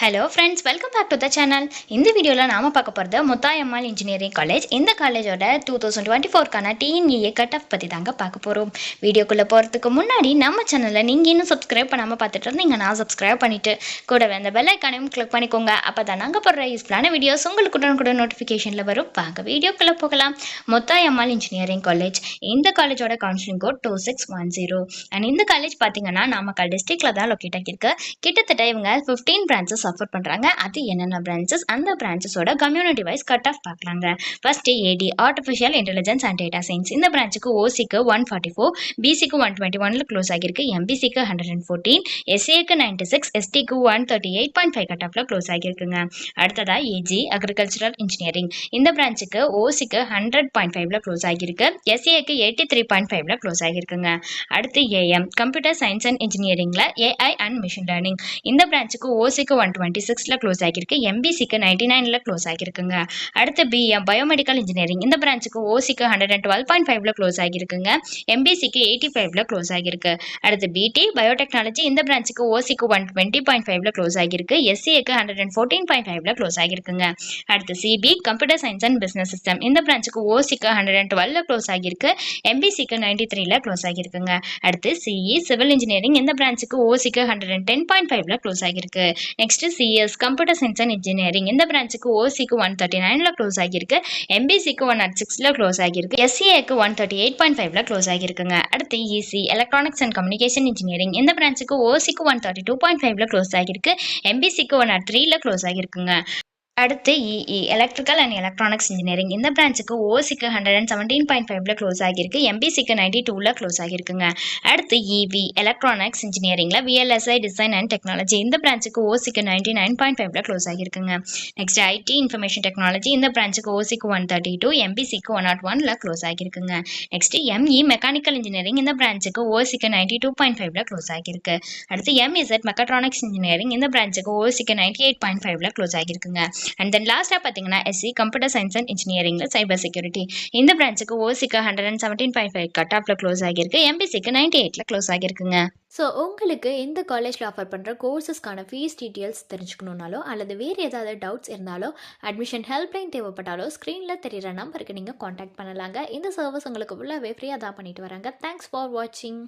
Hello friends, welcome back to the channel. இந்த வீடியோவில் நாம் பார்க்க போகிறது முத்தாயம்மாள் இன்ஜினியரிங் காலேஜ். இந்த காலேஜோட 2024க்கான டிஎன்இஏ கட் ஆஃப் பற்றி தாங்க பார்க்க போகிறோம். வீடியோக்குள்ளே போகிறதுக்கு முன்னாடி நம்ம சேனலில் நீங்கள் இன்னும் சப்ஸ்கிரைப் பண்ணாமல் பார்த்துட்டு இருந்தீங்கன்னா சப்ஸ்கிரைப் பண்ணிவிட்டு கூடவே அந்த பெல் ஐக்கானையும் கிளிக் பண்ணிக்கோங்க. அப்போ தான் நாங்கள் போடுற யூஸ்ஃபுல்லான வீடியோஸ் உங்களுக்கு கூட நோட்டிஃபிகேஷனில் வரும். வாங்க வீடியோக்குள்ளே போகலாம். Muthayammal engineering college. இந்த காலேஜோட கவுன்சிலிங் கோட் 2610. அண்ட் இந்த காலேஜ் பார்த்தீங்கன்னா நாமக்கல் டிஸ்ட்ரிக்டில் தான் லொக்கேட் ஆகியிருக்கு. கிட்டத்தட்ட இவங்க 15 பிரான்ச்சஸ் ஆஃபர் பண்றாங்க. அது என்னென்ன பிரான்ச்சஸ், அந்த பிரான்ச்சஸோட கம்யூனிட்டி வைஸ் கட் ஆஃப் பார்க்கலாங்க. First A D artificial intelligence and data science. இந்த பிரான்ச்சுக்கு ஓசிக்கு 144, பிசிக்கு 121ல க்ளோஸ் ஆகிருக்கு, எம்பிசிக்கு 114, எஸ்ஏக்கு 96, எஸ்டிக்கு 138.5 கட் ஆஃப்ல க்ளோஸ் ஆகிருக்குங்க. அடுத்ததா ஏஜி அக்ரிகல்ச்சரல் இன்ஜினியரிங். இந்த பிரான்ச்சுக்கு ஓசிக்கு 100.5ல க்ளோஸ் ஆகிருக்கு, எஸ்ஏக்கு 83.5ல க்ளோஸ் ஆகிருக்குங்க. அடுத்து ஏஎம் கம்ப்யூட்டர் சயின்ஸ் அண்ட் இன்ஜினியரிங்ல ஏஐ அண்ட் மிஷின் லேர்னிங். இந்த பிரான்ச்சுக்கு ஓசிக்கு 126ல க்ளோஸ் ஆகிருக்கு, எம்பிசிக்கு 99ல க்ளோஸ் ஆகிருக்குங்க. அடுத்து பிஎம் பயோமெடிக்கல் இன்ஜினியரிங். இந்த பிரான்ச்சுக்கு ஓசிக்கு 112.5ல க்ளோஸ் ஆகிருக்குங்க, எம்பிசிக்கு 85ல க்ளோஸ் ஆகிருக்கு. அடுத்து பிடி பயோடெக்னாலஜி. இந்த பிரான்ச்சுக்கு ஓசிக்கு 120.5ல க்ளோஸ் ஆகிருக்கு, எஸ்சிஏக்கு 114.5ல க்ளோஸ் ஆகிருக்குங்க. அடுத்து C B computer science and business system. இந்த பிரான்ச்சுக்கு ஓசிக்கு 112ல க்ளோஸ் ஆகிருக்கு, எம்பிசிக்கு 93ல க்ளோஸ் ஆகிருக்குங்க. அடுத்து சிஇ சிவில் இன்ஜினியரிங். இந்த பிரான்ச்சுக்கு ஓசிக்கு 110.5ல க்ளோஸ் ஆகிருக்கு. Next CS computer science and engineering. இந்த பிரான்ச்சுக்கு ஓசிக்கு 139ல க்ளோஸ் ஆகிருக்கு, எம்பிசிக்கு 106ல க்ளோஸ் ஆகிருக்கு, எஸ்சிஏக்கு 138.5ல க்ளோஸ் ஆகிருக்குங்க. அடுத்து EC electronics and communication engineering. இந்த பிரான்ச்சுக்கு ஓசிக்கு 132.5ல க்ளோஸ் ஆகிருக்கு, எம்பிசிக்கு 103ல க்ளோஸ் ஆகிருக்குங்க. அடுத்து E E electrical and electronics engineering. இந்த பிரான்ச்சுக்கு ஓசிக்கு 117.5ல க்ளோஸ் ஆகிருக்கு, எம்பிசிக்கு 92ல க்ளோஸ் ஆகிருக்குங்க. அடுத்து இவி எலக்ட்ரானிக்ஸ் இன்ஜினியரிங்ல விஎல்எஸ்ஐ டிசைன் அண்ட் டெக்னாலஜி. இந்த பிரான்ச்சுக்கு ஓசிக்கு 99.5ல க்ளோஸ் ஆகிருக்குங்க. Next I T information technology. இந்த பிரான்ச்சுக்கு ஓசிக்கு 132, எம்பிசிக்கு 101ல க்ளோஸ் ஆகிருக்குங்க. Next M E mechanical engineering. இந்த பிரான்ச்சுக்கு ஓசிக்கு 92.5ல க்ளோஸ் ஆகிருக்கு. அடுத்து எம்இசட் மெக்காட்ரானிக்ஸ் இன்ஜினியரிங். இந்த பிரான்ச்சுக்கு ஓசிக்கு 98.5ல க்ளோஸ் ஆகிருக்குங்க. அண்ட் தென் லாஸ்டா பார்த்தீங்கன்னா எஸ்சி கம்ப்யூட்டர் சயின்ஸ் அண்ட் இன்ஜினியரிங்ல சைபர் செக்யூரிட்டி. இந்த பிரான்ச்சுக்கு ஓசிக்கு 117.5 கட் ஆஃப்ல க்ளோஸ் ஆகிருக்கு, எம்பிசிக்கு 98ல க்ளோஸ் ஆகிருக்குங்க. ஸோ உங்களுக்கு இந்த காலேஜில் ஆஃபர் பண்ணுற கோர்சஸ்க்கான ஃபீஸ் டீட்டெயில்ஸ் தெரிஞ்சுக்கணுன்னாலோ அல்லது வேறு ஏதாவது டவுட்ஸ் இருந்தாலோ அட்மிஷன் ஹெல்ப்லைன் தேவைப்பட்டாலோ ஸ்க்ரீனில் தெரிகிற நம்பருக்கு நீங்கள் காண்டாக்ட் பண்ணலாங்க. இந்த சர்வீஸ் உங்களுக்கு ஃபுல்லாகவே ஃப்ரீயாக தான் பண்ணிட்டு வராங்க. தேங்க்ஸ் ஃபார் வாட்சிங்.